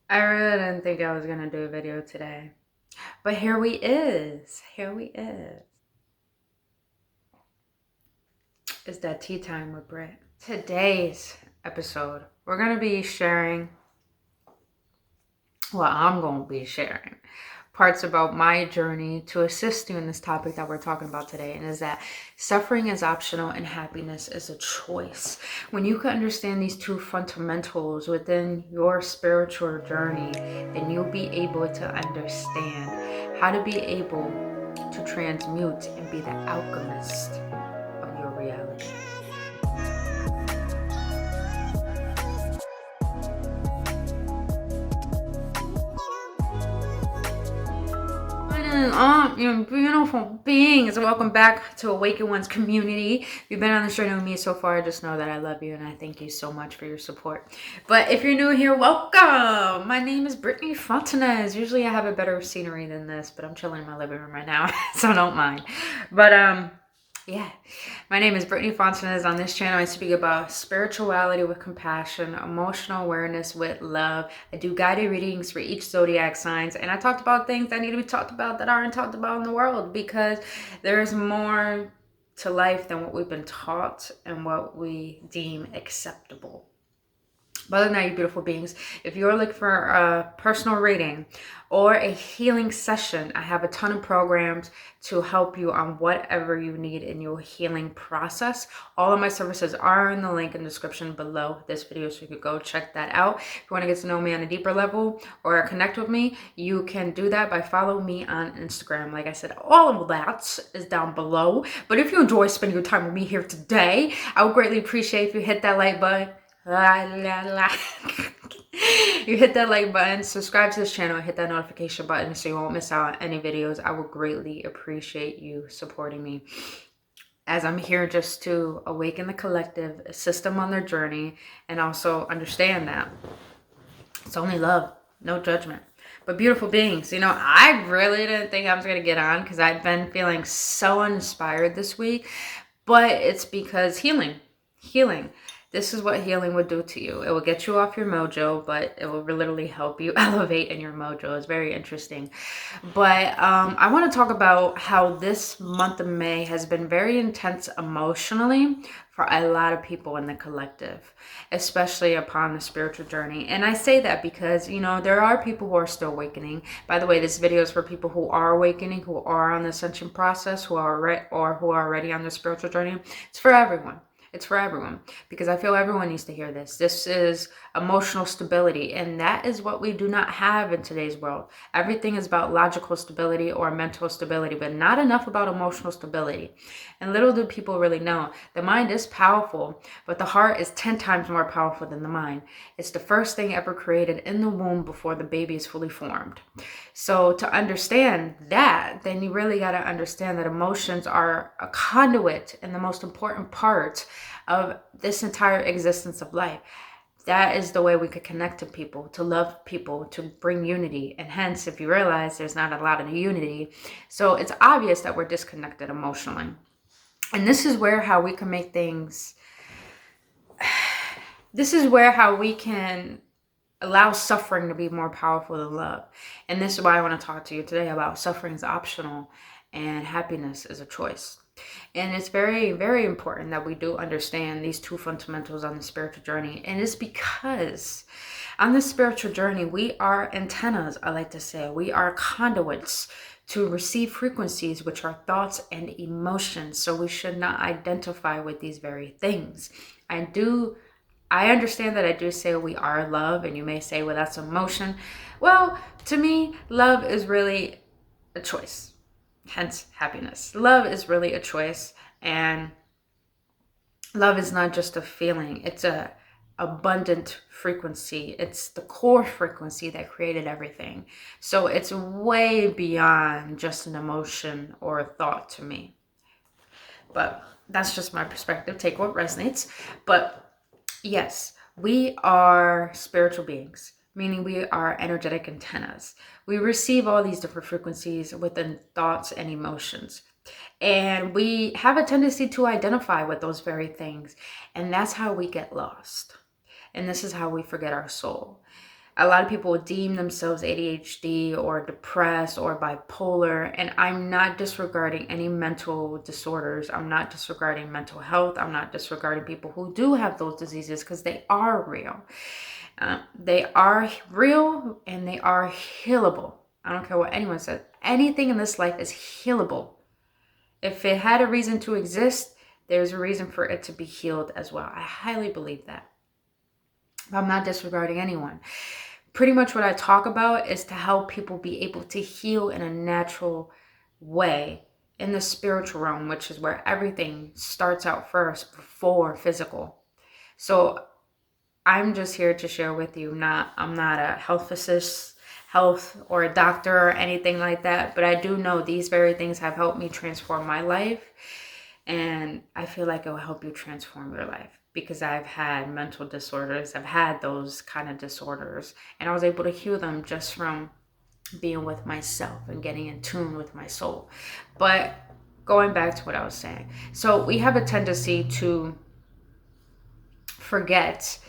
I really didn't think I was gonna do a video today, but here we is. Here we is. It's that tea time with Britt. Today's episode, we're gonna be sharing. Well, I'm gonna be sharing parts about my journey to assist you in this topic that we're talking about today, and is that suffering is optional and happiness is a choice. When you can understand these two fundamentals within your spiritual journey, then you'll be able to understand how to be able to transmute and be the alchemist of your reality. You beautiful beings. Welcome back to AwakenOne's community. If you've been on this journey with me so far, just know that I love you and I thank you so much for your support. But if you're new here, welcome. My name is Brittany Fontanez. Usually I have a better scenery than this, but I'm chilling in my living room right now, so don't mind. But yeah, my name is Brittany Fontanez. On this channel, I speak about spirituality with compassion, emotional awareness with love. I do guided readings for each zodiac signs, and I talked about things that need to be talked about that aren't talked about in the world, because there is more to life than what we've been taught and what we deem acceptable. But other than that, you beautiful beings, if you're looking for a personal reading or a healing session, I have a ton of programs to help you on whatever you need in your healing process. All of my services are in the link in the description below this video, so you could go check that out. If you want to get to know me on a deeper level or connect with me, you can do that by following me on Instagram. Like I said, all of that is down below. But if you enjoy spending your time with me here today, I would greatly appreciate if you hit that like button. You hit that like button, subscribe to this channel, and hit that notification button so you won't miss out on any videos. I would greatly appreciate you supporting me, as I'm here just to awaken the collective, assist them on their journey, and also understand that it's only love, no judgment. But beautiful beings, I really didn't think I was going to get on because I've been feeling so uninspired this week, but it's because healing. This is what healing would do to you. It will get you off your mojo, but it will literally help you elevate in your mojo. It's very interesting. But I want to talk about how this month of May has been very intense emotionally for a lot of people in the collective, especially upon the spiritual journey. And I say that because, there are people who are still awakening. By the way, this video is for people who are awakening, who are on the ascension process, who are already on the spiritual journey. It's for everyone. It's for everyone, because I feel everyone needs to hear this. This is emotional stability, and that is what we do not have in today's world. Everything is about logical stability or mental stability, but not enough about emotional stability. And little do people really know, the mind is powerful, but the heart is 10 times more powerful than the mind. It's the first thing ever created in the womb before the baby is fully formed. So to understand that, then you really got to understand that emotions are a conduit and the most important part of this entire existence of life. That is the way we could connect to people, to love people, to bring unity. And hence, if you realize there's not a lot of unity, so it's obvious that we're disconnected emotionally. And this is where how we can make things, this is where how we can allow suffering to be more powerful than love. And this is why I want to talk to you today about suffering is optional and happiness is a choice. And it's very, very important that we do understand these two fundamentals on the spiritual journey. And it's because on the spiritual journey, we are antennas, I like to say. We are conduits to receive frequencies, which are thoughts and emotions. So we should not identify with these very things. I understand that I do say we are love, and you may say, well, that's emotion. Well, to me, love is really a choice, hence happiness. Love is really a choice, and love is not just a feeling. It's a abundant frequency. It's the core frequency that created everything. So it's way beyond just an emotion or a thought to me. But that's just my perspective. Take what resonates. But yes, we are spiritual beings, meaning we are energetic antennas. We receive all these different frequencies within thoughts and emotions. And we have a tendency to identify with those very things. And that's how we get lost. And this is how we forget our soul. a lot of people deem themselves ADHD or depressed or bipolar, and I'm not disregarding any mental disorders. I'm not disregarding mental health. I'm not disregarding people who do have those diseases, because they are real. They are real and they are healable. I don't care what anyone says. Anything in this life is healable. If it had a reason to exist, there's a reason for it to be healed as well. I highly believe that. I'm not disregarding anyone. Pretty much what I talk about is to help people be able to heal in a natural way in the spiritual realm, which is where everything starts out first before physical. So I'm just here to share with you. I'm not a health or a doctor or anything like that, but I do know these very things have helped me transform my life, and I feel like it will help you transform your life, because I've had mental disorders. I've had those kind of disorders, and I was able to heal them just from being with myself and getting in tune with my soul. But going back to what I was saying, so we have a tendency to forget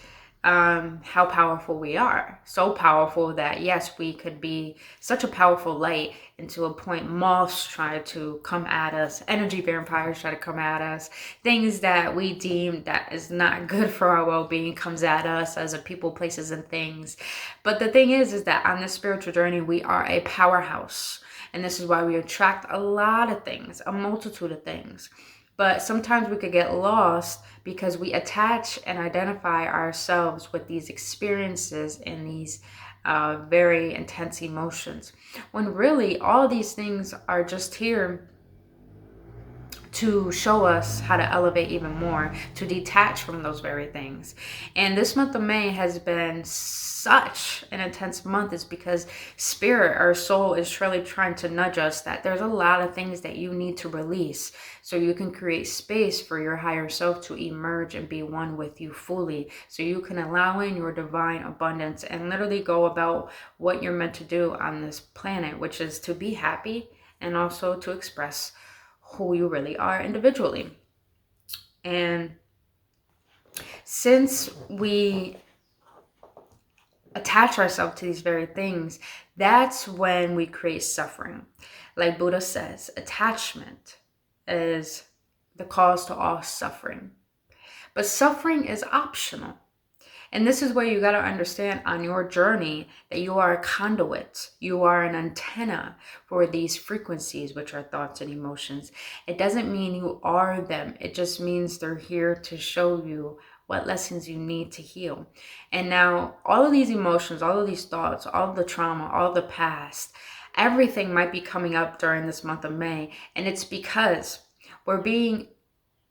how powerful we are. So powerful that, yes, we could be such a powerful light, and to a point moths try to come at us, energy vampires try to come at us, things that we deem that is not good for our well-being comes at us as a people, places, and things. But the thing is that on this spiritual journey, we are a powerhouse. And this is why we attract a lot of things, a multitude of things. But sometimes we could get lost because we attach and identify ourselves with these experiences and these very intense emotions, when really all these things are just here to show us how to elevate even more, to detach from those very things. And this month of May has been such an intense month, is because spirit, our soul, is truly trying to nudge us that there's a lot of things that you need to release so you can create space for your higher self to emerge and be one with you fully, so you can allow in your divine abundance and literally go about what you're meant to do on this planet, which is to be happy and also to express who you really are individually. And since we attach ourselves to these very things, that's when we create suffering. Like Buddha says, attachment is the cause to all suffering. But suffering is optional. And this is where you got to understand on your journey that you are a conduit. You are an antenna for these frequencies, which are thoughts and emotions. It doesn't mean you are them. It just means they're here to show you what lessons you need to heal. And now all of these emotions, all of these thoughts, all of the trauma, all of the past, everything might be coming up during this month of May. And it's because we're being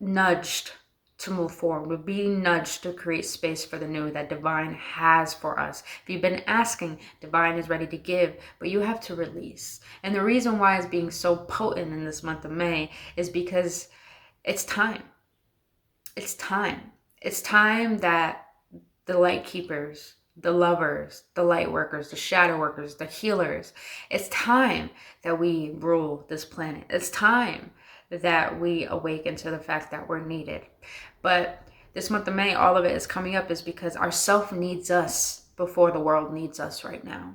nudged to move forward. We're being nudged to create space for the new that divine has for us. If you've been asking, divine is ready to give, but you have to release. And the reason why it's being so potent in this month of May is because it's time. It's time. It's time that the light keepers, the lovers, the light workers, the shadow workers, the healers, it's time that we rule this planet. It's time that we awaken to the fact that we're needed. But this month of May, all of it is coming up is because our self needs us before the world needs us right now.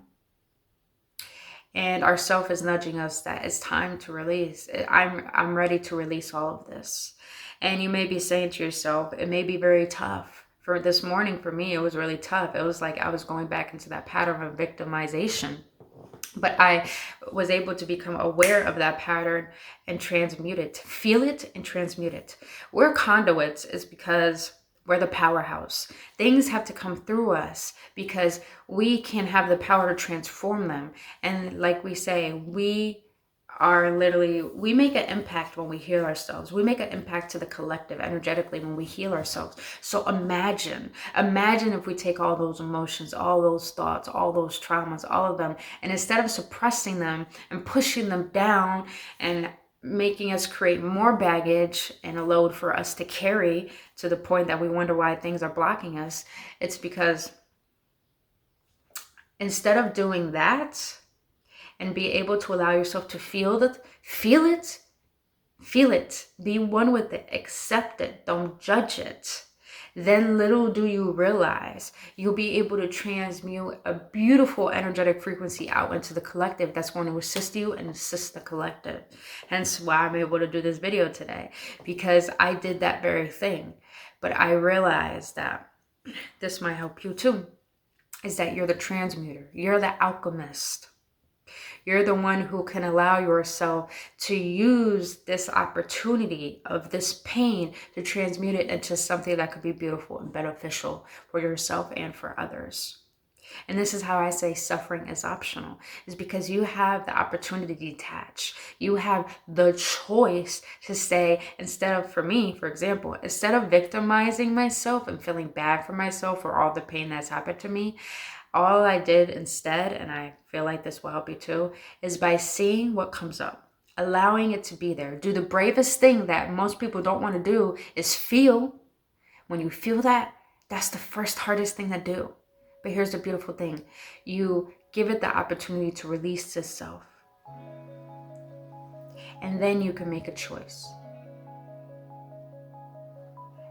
And our self is nudging us that it's time to release. I'm ready to release all of this. And you may be saying to yourself, it may be very tough. For this morning, for me, it was really tough. It was like I was going back into that pattern of victimization. But I was able to become aware of that pattern and transmute it, feel it and transmute it. We're conduits is because we're the powerhouse. Things have to come through us because we can have the power to transform them. And like we say, we make an impact when we heal ourselves. We make an impact to the collective energetically when we heal ourselves. So imagine if we take all those emotions, all those thoughts, all those traumas, all of them, and instead of suppressing them and pushing them down and making us create more baggage and a load for us to carry to the point that we wonder why things are blocking us, it's because instead of doing that, and be able to allow yourself to feel it, be one with it, accept it, don't judge it. then little do you realize you'll be able to transmute a beautiful energetic frequency out into the collective that's going to assist you and assist the collective. Hence why I'm able to do this video today, because I did that very thing. But I realized that this might help you too, is that you're the transmuter. You're the alchemist. You're the one who can allow yourself to use this opportunity of this pain to transmute it into something that could be beautiful and beneficial for yourself and for others. And this is how I say suffering is optional, is because you have the opportunity to detach. You have the choice to say, instead of, for me, for example, instead of victimizing myself and feeling bad for myself for all the pain that's happened to me, all I did instead, and I feel like this will help you too, is by seeing what comes up, allowing it to be there. Do the bravest thing that most people don't want to do is feel. When you feel that, that's the first hardest thing to do. But here's the beautiful thing. You give it the opportunity to release itself. And then you can make a choice.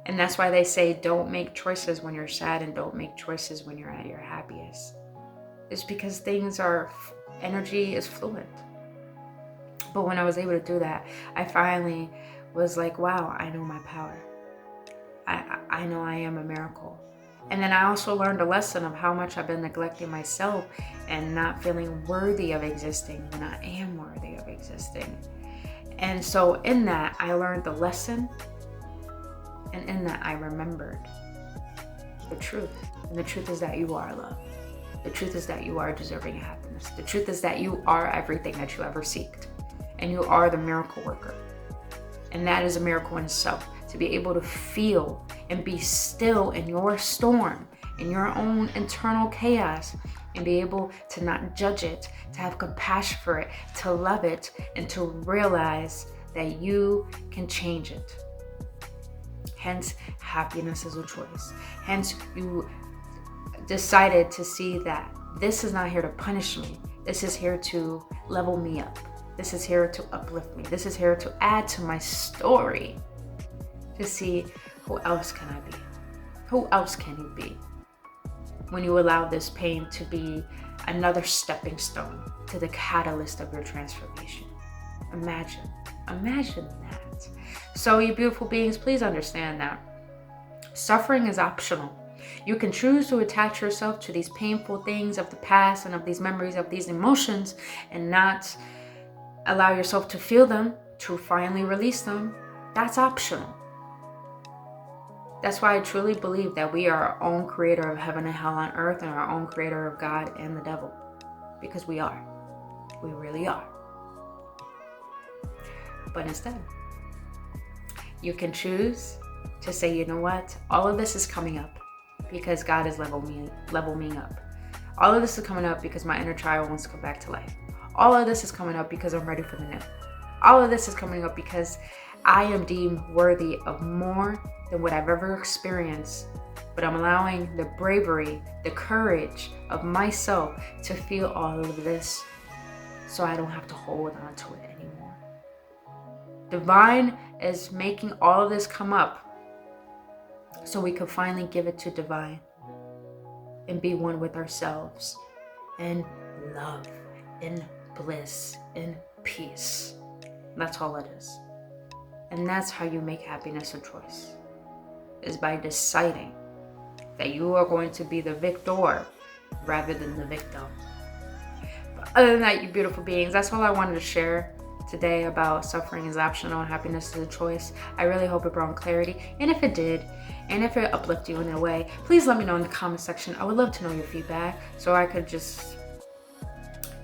And that's why they say don't make choices when you're sad and don't make choices when you're at your happiest. It's because energy is fluid. But when I was able to do that, I finally was like, wow, I know my power. I know I am a miracle. And then I also learned a lesson of how much I've been neglecting myself and not feeling worthy of existing when I am worthy of existing. And so in that, I learned the lesson. And in that, I remembered the truth. And the truth is that you are love. The truth is that you are deserving of happiness. The truth is that you are everything that you ever seeked. And you are the miracle worker. And that is a miracle in itself. To be able to feel and be still in your storm, in your own internal chaos, and be able to not judge it, to have compassion for it, to love it, and to realize that you can change it. Hence, happiness is a choice. Hence, you decided to see that this is not here to punish me. This is here to level me up. This is here to uplift me. This is here to add to my story, to see who else can I be? Who else can you be? When you allow this pain to be another stepping stone to the catalyst of your transformation. Imagine that. So you beautiful beings, please understand that suffering is optional. You can choose to attach yourself to these painful things of the past and of these memories, of these emotions, and not allow yourself to feel them, to finally release them. That's optional. That's why I truly believe that we are our own creator of heaven and hell on earth, and our own creator of God and the devil. Because we are. We really are. But instead, you can choose to say, you know what? All of this is coming up because God is leveling me up. All of this is coming up because my inner child wants to come back to life. All of this is coming up because I'm ready for the new. All of this is coming up because I am deemed worthy of more than what I've ever experienced, but I'm allowing the bravery, the courage of myself to feel all of this so I don't have to hold on to it anymore. Divine is making all of this come up so we can finally give it to divine and be one with ourselves in love, in bliss, in peace. That's all it is. And that's how you make happiness a choice, is by deciding that you are going to be the victor rather than the victim. But other than that, you beautiful beings, that's all I wanted to share today about suffering is optional and happiness is a choice. I really hope it brought clarity. And if it did, and if it uplifted you in a way, please let me know in the comment section. I would love to know your feedback so I could just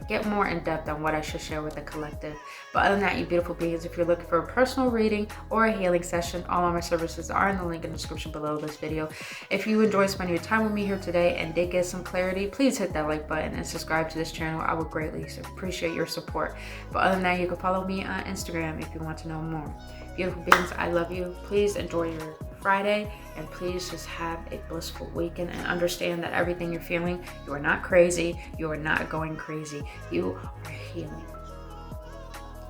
get more in depth on what I should share with the collective. But other than that, you beautiful beings, if you're looking for a personal reading or a healing session, all of my services are in the link in the description below this video. If you enjoyed spending your time with me here today and did get some clarity, please hit that like button and subscribe to this channel. I would greatly appreciate your support. But other than that, you can follow me on Instagram if you want to know more. Beautiful beings, I love you. Please enjoy your Friday, and please just have a blissful weekend and understand that everything you're feeling, you are not crazy, you are not going crazy, you are healing.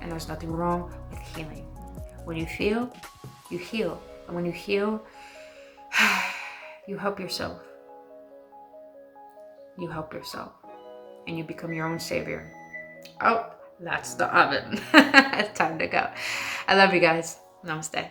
And there's nothing wrong with healing. When you feel, you heal. And when you heal, You help yourself. You help yourself. And you become your own savior. Oh, that's the oven. It's time to go. I love you guys. Namaste.